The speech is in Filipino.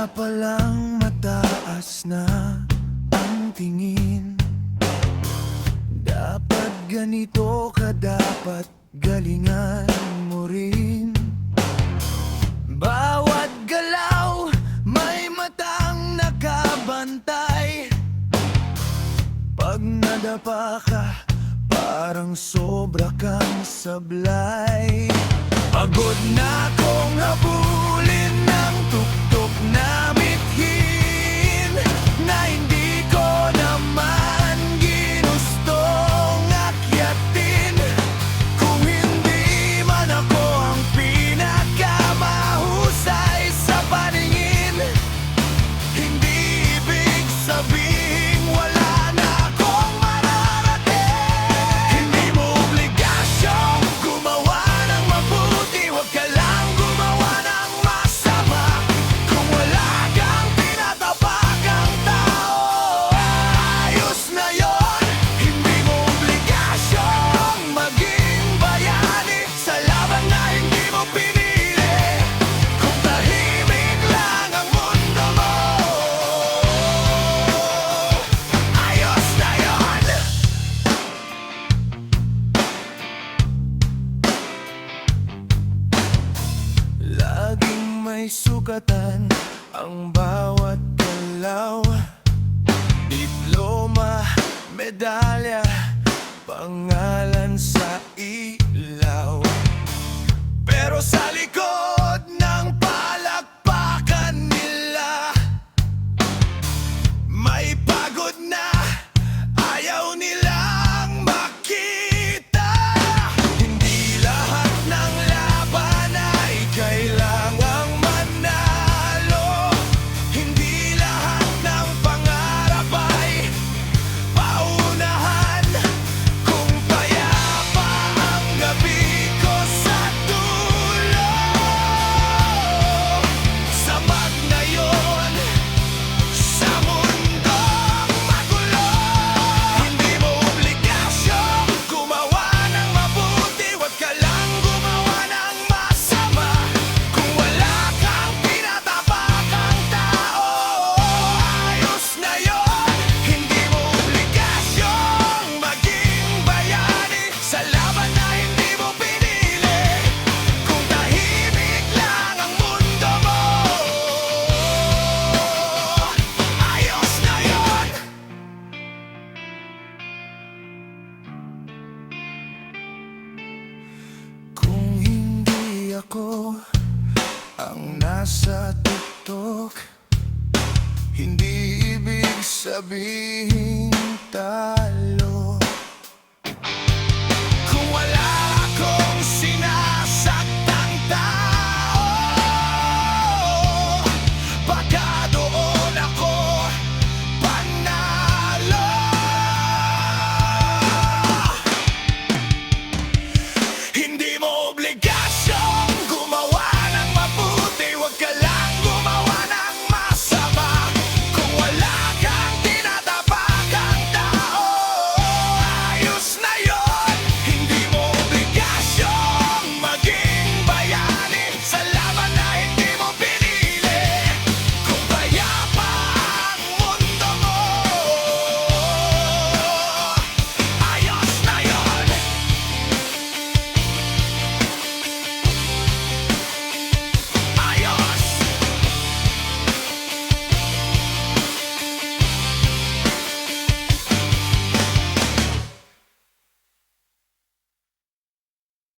Kaya palang mataas na ang tingin. Dapat ganito ka, dapat galingan mo rin. Bawat galaw may matang nakabantay. Pag nadapa ka, parang sobra kang sablay. Pagod na kong habulin ng tuktok na mithin na hindi ko naman ginustong akyatin. Kung hindi man ako ang pinakamahusay sa paningin, hindi ibig sabihin wala na akong mararating. Hindi mo obligasyong gumawa ng mabuti, huwag ka lang gumawa ng masama. Kung wala kang tinatapakang tao, ayos na yon. Hindi mo obligasyong maging bayani sa laban na hindi mo pinili. Kung tahimik lang ang mundo mo, ayos na yon. Laging may sukatan ang bawat galaw. Diploma, medalya, pangalan sa ilaw. Pero sa likod ng palakpakan nila, may pagod na ayaw nilang makita. Hindi lahat ng laban ay kailangang manalo. Hindi lahat ng pangarap ay paunahan. Kung payapa ang gabi ko sa dulo, samag na yon sa mundong magulo. Hindi mo obligasyong gumawa ng mabuti, huwag ka lang gumawa ng masama. Kung wala kang tinatapakang tao, ayos na yon. Hindi mo obligasyong maging bayani sa laban na hindi mo pinili. Kung tahimik lang ang mundo mo, ayos na yon. Kung hindi ako ang nasa tuktok, hindi ibig sabihin talo.